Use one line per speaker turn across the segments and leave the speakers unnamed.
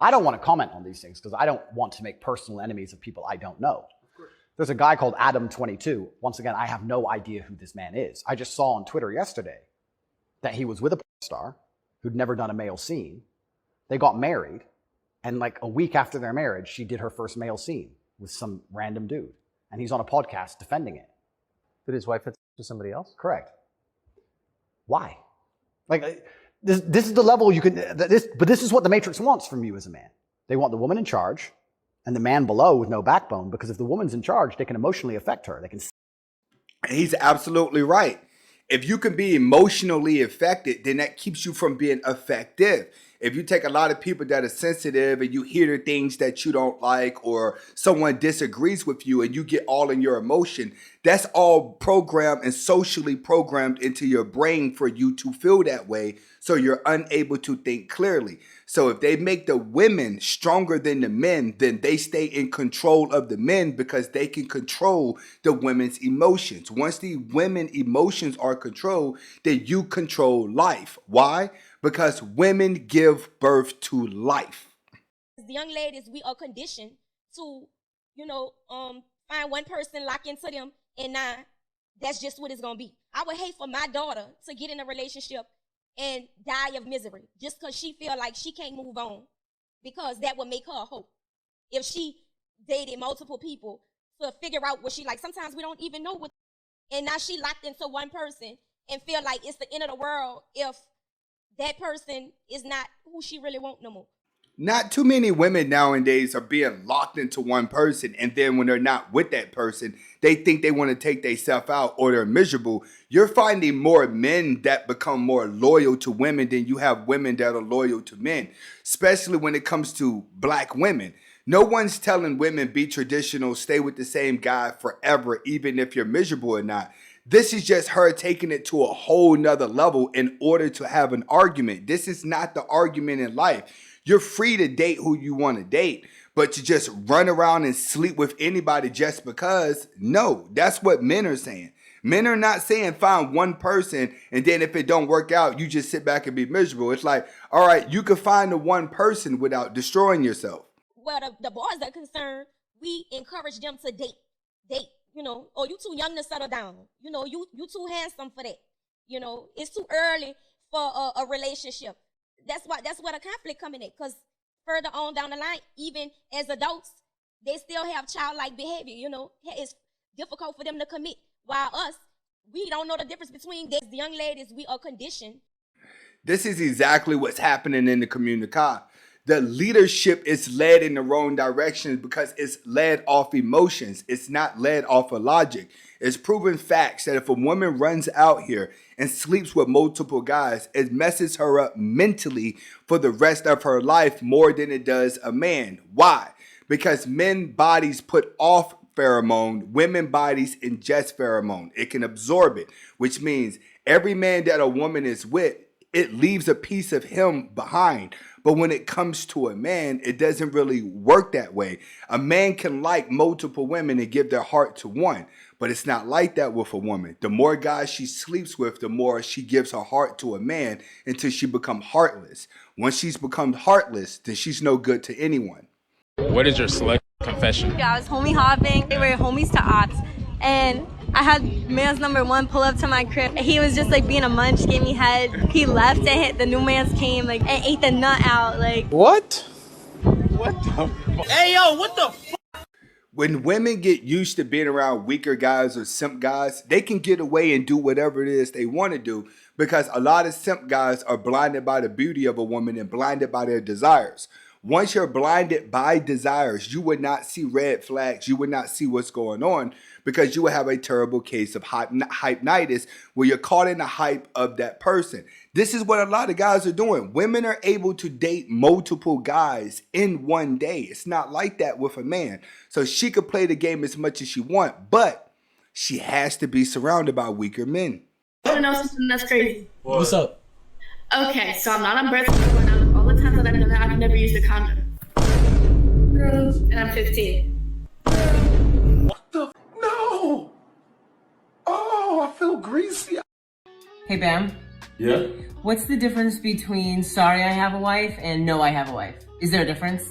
I don't want to comment on these things because I don't want to make personal enemies of people I don't know. There's a guy called Adam22. Once again, I have no idea who this man is. I just saw on Twitter yesterday that he was with a porn star who'd never done a male scene. They got married, and like a week after their marriage, she did her first male scene with some random dude. And he's on a podcast defending it.
Did his wife have to somebody else?
Correct. Why? Like, this is the level you can, but this is what the Matrix wants from you as a man. They want the woman in charge and the man below with no backbone, because if the woman's in charge, they can emotionally affect her. They can.
He's absolutely right. If you can be emotionally affected, then that keeps you from being effective. If you take a lot of people that are sensitive and you hear the things that you don't like, or someone disagrees with you and you get all in your emotion, that's all programmed and socially programmed into your brain for you to feel that way, so you're unable to think clearly. So if they make the women stronger than the men, then they stay in control of the men because they can control the women's emotions. Once the women's emotions are controlled, then you control life. Why? Because women give birth to life.
The young ladies, we are conditioned to, find one person, lock into them, and now that's just what it's going to be. I would hate for my daughter to get in a relationship and die of misery just because she feel like she can't move on, because that would make her a hope. If she dated multiple people to figure out what she like, sometimes we don't even know what, and now she locked into one person and feel like it's the end of the world if that person is not who she really want no more.
Not too many women nowadays are being locked into one person, and then when they're not with that person, they think they want to take themselves out or they're miserable. You're finding more men that become more loyal to women than you have women that are loyal to men, especially when it comes to black women. No one's telling women be traditional, stay with the same guy forever, even if you're miserable or not. This is just her taking it to a whole nother level in order to have an argument. This is not the argument in life. You're free to date who you want to date, but to just run around and sleep with anybody just because, no, that's what men are saying. Men are not saying find one person and then if it don't work out, you just sit back and be miserable. It's like, all right, you can find the one person without destroying yourself.
Well, the boys that are concerned, we encourage them to date, oh, you too young to settle down. You too handsome for that. It's too early for a relationship. That's where the conflict coming in, because further on down the line, even as adults, they still have childlike behavior. It's difficult for them to commit. While us, we don't know the difference between this. The young ladies, we are conditioned.
This is exactly what's happening in the community. The leadership is led in the wrong direction because it's led off emotions. It's not led off of logic. It's proven facts that if a woman runs out here and sleeps with multiple guys, it messes her up mentally for the rest of her life more than it does a man. Why? Because men bodies put off pheromone, women bodies ingest pheromone. It can absorb it, which means every man that a woman is with, it leaves a piece of him behind. But when it comes to a man, it doesn't really work that way. A man can like multiple women and give their heart to one, but it's not like that with a woman. The more guys she sleeps with, the more she gives her heart to a man until she becomes heartless. Once she's become heartless, then she's no good to anyone.
What is your select confession?
I was homie hopping. They were homies to ops, and I had man's number one pull up to my crib. He was just like being a munch, gave me head. He left and the new man's came and ate the nut out.
What? What the fuck? Hey yo, what the fuck?
When women get used to being around weaker guys or simp guys, they can get away and do whatever it is they want to do, because a lot of simp guys are blinded by the beauty of a woman and blinded by their desires. Once you're blinded by desires, you would not see red flags. You would not see what's going on, because you would have a terrible case of hypnitis where you're caught in the hype of that person. This is what a lot of guys are doing. Women are able to date multiple guys in one day. It's not like that with a man. So she could play the game as much as she wants, but she has to be surrounded by weaker men.
I want to know something that's crazy.
What's up?
Okay, so I'm not on birth control now. All the times that I've done that, I've never used a condom. Girls, and I'm 15.
What the? No! Oh, I feel greasy.
Hey, Bam.
Yeah?
What's the difference between sorry I have a wife and no I have a wife? Is there a difference?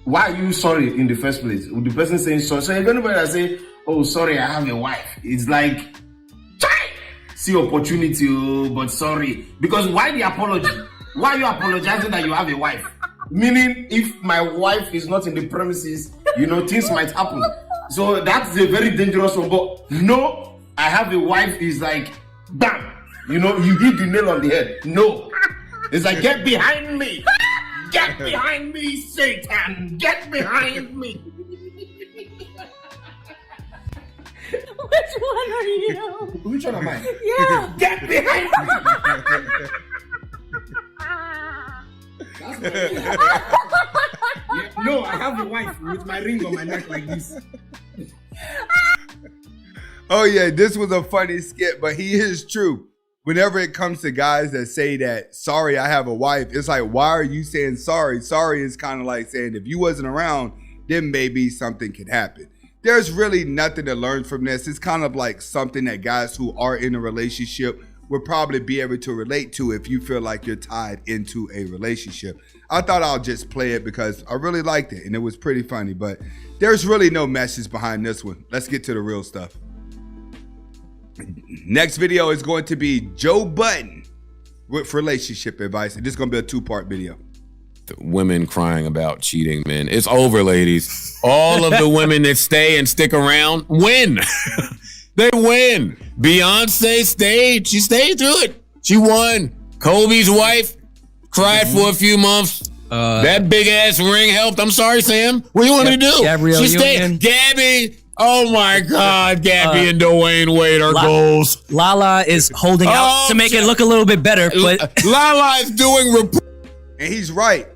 Why are you sorry in the first place? With the person saying sorry. So if anybody that say, oh, sorry, I have a wife, it's like, see opportunity, but sorry. Because why the apology? Why are you apologizing that you have a wife? Meaning, if my wife is not in the premises, things might happen. So that's a very dangerous one. But no, I have a wife is like, bam, you hit the nail on the head. No. It's like, get behind me. Get behind me, Satan. Get behind me.
Which one are you?
Which one am I?
Yeah.
Get behind me. No, I have a wife with my ring on my neck like this.
Oh yeah, this was a funny skit, but he is true. Whenever it comes to guys that say that, sorry, I have a wife, it's like, why are you saying sorry? Sorry is kind of like saying if you wasn't around, then maybe something could happen. There's really nothing to learn from this. It's kind of like something that guys who are in a relationship would probably be able to relate to if you feel like you're tied into a relationship. I thought I'll just play it because I really liked it and it was pretty funny, but there's really no message behind this one. Let's get to the real stuff. Next video is going to be Joe Budden with relationship advice. And this is going to be a 2-part video.
Women crying about cheating men. It's over, ladies. All of the women that stay and stick around win. They win. Beyonce stayed. She stayed through it. She won. Kobe's wife cried for a few months. That big ass ring helped. I'm sorry, Sam. What do you want me to do?
Gabrielle
She stayed.
Union.
Gabby. Oh my God, Gabby and Dwayne Wade are goals.
Lala is holding out to make it look a little bit better, but
Lala is doing.
And he's right.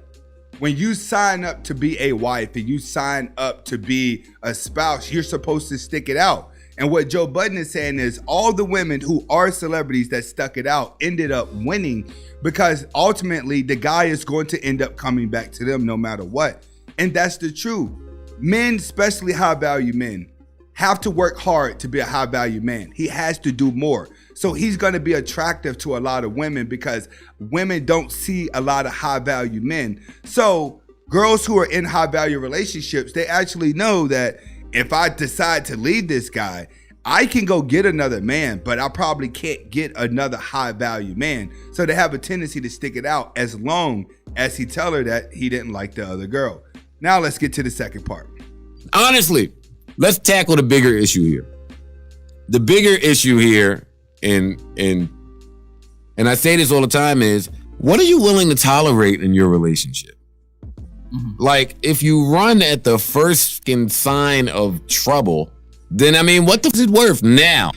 When you sign up to be a wife and you sign up to be a spouse, you're supposed to stick it out. And what Joe Budden is saying is all the women who are celebrities that stuck it out ended up winning because ultimately the guy is going to end up coming back to them no matter what. And that's the truth. Men, especially high value men, have to work hard to be a high value man. He has to do more. So he's going to be attractive to a lot of women because women don't see a lot of high value men. So girls who are in high value relationships, they actually know that if I decide to leave this guy, I can go get another man, but I probably can't get another high value man. So they have a tendency to stick it out as long as he tell her that he didn't like the other girl. Now let's get to the second part.
Honestly, let's tackle the bigger issue here. The bigger issue here, and I say this all the time, is what are you willing to tolerate in your relationship? Like, if you run at the first sign of trouble, then I mean, what is it worth now?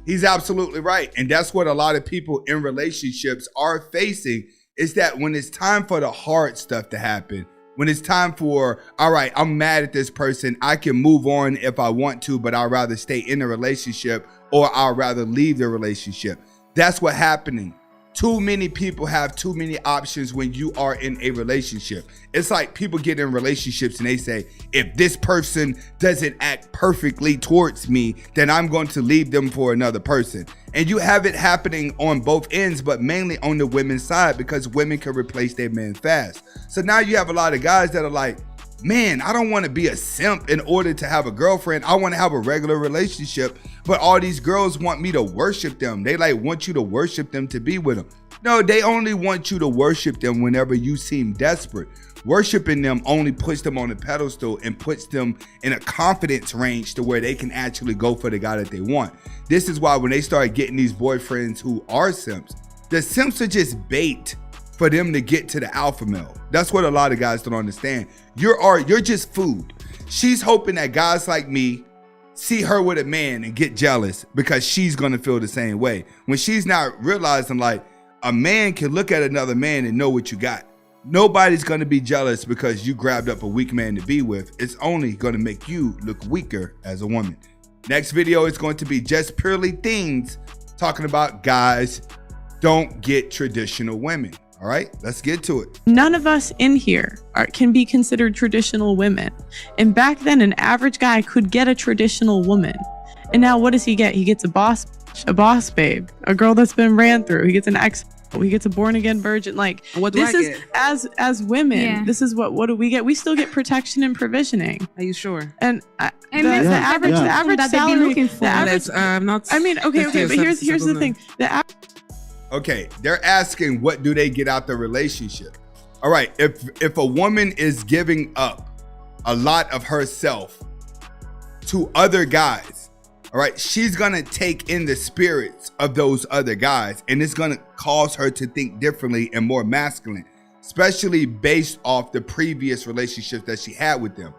He's absolutely right. And that's what a lot of people in relationships are facing, is that when it's time for the hard stuff to happen, when it's time for, all right, I'm mad at this person, I can move on if I want to, but I'd rather stay in a relationship or I'd rather leave the relationship. That's what's happening. Too many people have too many options when you are in a relationship. It's like people get in relationships and they say, if this person doesn't act perfectly towards me, then I'm going to leave them for another person. And you have it happening on both ends, but mainly on the women's side because women can replace their men fast. So now you have a lot of guys that are like, man, I don't want to be a simp in order to have a girlfriend. I want to have a regular relationship, but all these girls want me to worship them. They like want you to worship them to be with them. No, they only want you to worship them whenever you seem desperate. Worshiping them only puts them on a pedestal and puts them in a confidence range to where they can actually go for the guy that they want. This is why when they start getting these boyfriends who are simps, the simps are just bait for them to get to the alpha male. That's what a lot of guys don't understand. You're just food. She's hoping that guys like me see her with a man and get jealous because she's gonna feel the same way. When she's not realizing like a man can look at another man and know what you got. Nobody's gonna be jealous because you grabbed up a weak man to be with. It's only gonna make you look weaker as a woman. Next video is going to be just purely things talking about guys don't get traditional women. All right, let's get to it.
None of us in here can be considered traditional women. And back then, an average guy could get a traditional woman. And now what does he get? He gets a boss babe, a girl that's been ran through. He gets an ex We get to born again virgin. Like,
what do
this
I
is
get?
as women.
Yeah.
This is what do we get? We still get protection and provisioning.
Are you sure?
And the
that's
average
that they be
salary.
looking for.
The average,
not.
I mean, okay, but here's the thing.
Okay, they're asking what do they get out the relationship? All right, if a woman is giving up a lot of herself to other guys, all right, she's gonna take in the spirits of those other guys, and it's gonna cause her to think differently and more masculine, especially based off the previous relationships that she had with them.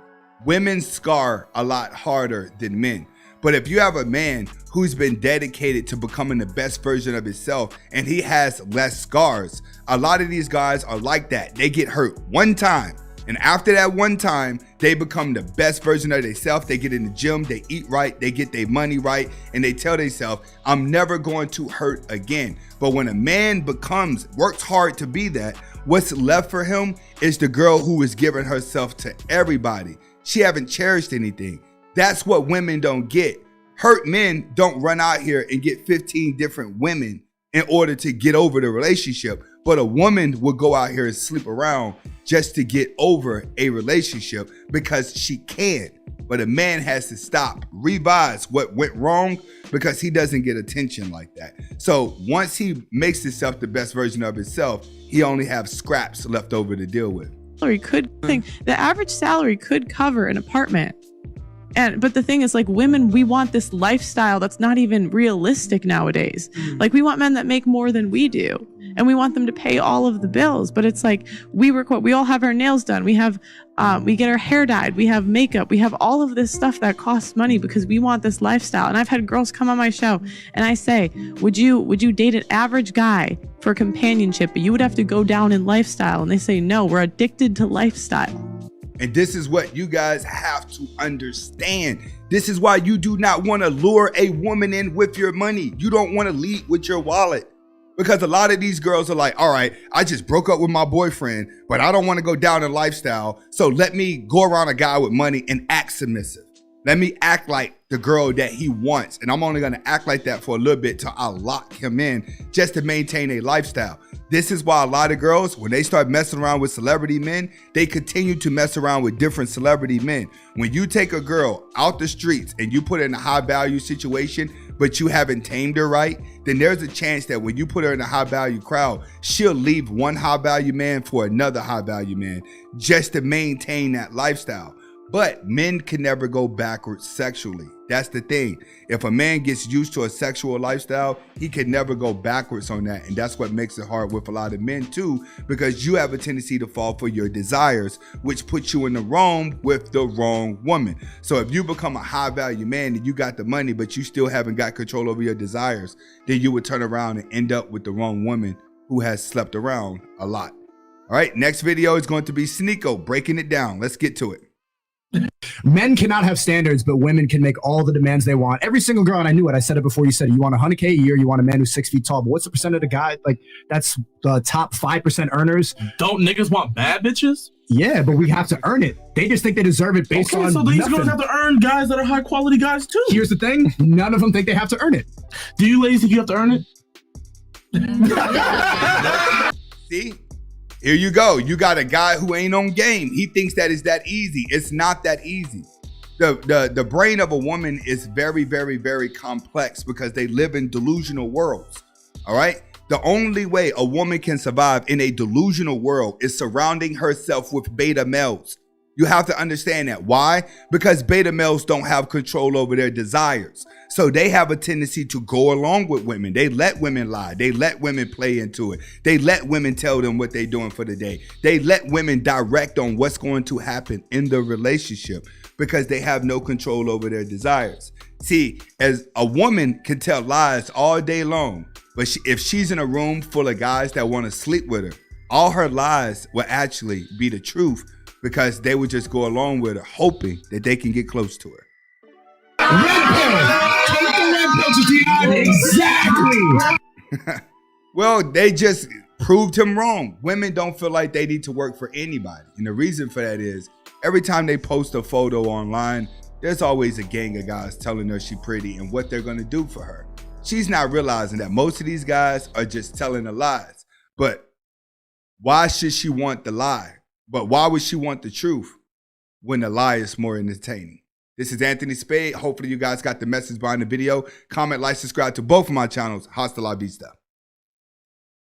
Women scar a lot harder than men. But if you have a man who's been dedicated to becoming the best version of himself and he has less scars, a lot of these guys are like that. They get hurt one time. And after that one time, they become the best version of themselves. They get in the gym, they eat right, they get their money right, and they tell themselves, I'm never going to hurt again. But when a man works hard to be that, what's left for him is the girl who is giving herself to everybody. She haven't cherished anything. That's what women don't get. Hurt men don't run out here and get 15 different women in order to get over the relationship. But a woman will go out here and sleep around just to get over a relationship because she can. But a man has to stop, revise what went wrong because he doesn't get attention like that. So once he makes himself the best version of himself, he only have scraps left over to deal with.
The average salary could cover an apartment. But the thing is, like, women, we want this lifestyle that's not even realistic nowadays. Like, we want men that make more than we do, and we want them to pay all of the bills. But it's like, we all have our nails done. We have, we get our hair dyed. We have makeup. We have all of this stuff that costs money because we want this lifestyle. And I've had girls come on my show, and I say, would you date an average guy for companionship? But you would have to go down in lifestyle. And they say, no, we're addicted to lifestyle.
And this is what you guys have to understand. This is why you do not want to lure a woman in with your money. You don't want to lead with your wallet. Because a lot of these girls are like, all right, I just broke up with my boyfriend, but I don't want to go down in lifestyle. So let me go around a guy with money and act submissive. Let me act like the girl that he wants. And I'm only going to act like that for a little bit till I lock him in just to maintain a lifestyle. This is why a lot of girls, when they start messing around with celebrity men, they continue to mess around with different celebrity men. When you take a girl out the streets and you put her in a high value situation, but you haven't tamed her right, then there's a chance that when you put her in a high value crowd, she'll leave one high value man for another high value man just to maintain that lifestyle. But men can never go backwards sexually. That's the thing. If a man gets used to a sexual lifestyle, he can never go backwards on that. And that's what makes it hard with a lot of men too, because you have a tendency to fall for your desires, which puts you in the wrong with the wrong woman. So if you become a high value man and you got the money, but you still haven't got control over your desires, then you would turn around and end up with the wrong woman who has slept around a lot. All right, next video is going to be Sneeko breaking it down. Let's get to it.
Men cannot have standards, but women can make all the demands they want. Every single girl, and I knew it, I said it before you said it, you want $100K a year, you want a man who's 6 feet tall, but what's the percent of the guy? Like, that's the top 5% earners.
Don't niggas want bad bitches?
Yeah, but we have to earn it. They just think they deserve it based on
so these
nothing.
girls have to earn guys that are high quality guys too.
Here's the thing, none of them think they have to earn it.
Do you ladies think you have to earn it?
See? Here you go. You got a guy who ain't on game. He thinks that is that easy. It's not that easy. The brain of a woman is very, very, very complex because they live in delusional worlds. All right? The only way a woman can survive in a delusional world is surrounding herself with beta males. You have to understand that. Why? Because beta males don't have control over their desires. So they have a tendency to go along with women. They let women lie. They let women play into it. They let women tell them what they're doing for the day. They let women direct on what's going to happen in the relationship because they have no control over their desires. See, as a woman can tell lies all day long, but if she's in a room full of guys that want to sleep with her, all her lies will actually be the truth because they would just go along with her, hoping that they can get close to her.
Exactly.
Well, they just proved him wrong. Women don't feel like they need to work for anybody. And the reason for that is every time they post a photo online, there's always a gang of guys telling her she's pretty and what they're going to do for her. She's not realizing that most of these guys are just telling her lies. But why should she want the lie? But why would she want the truth when the lie is more entertaining? This is Anthony Spade. Hopefully you guys got the message behind the video. Comment, like, subscribe to both of my channels. Hasta la vista.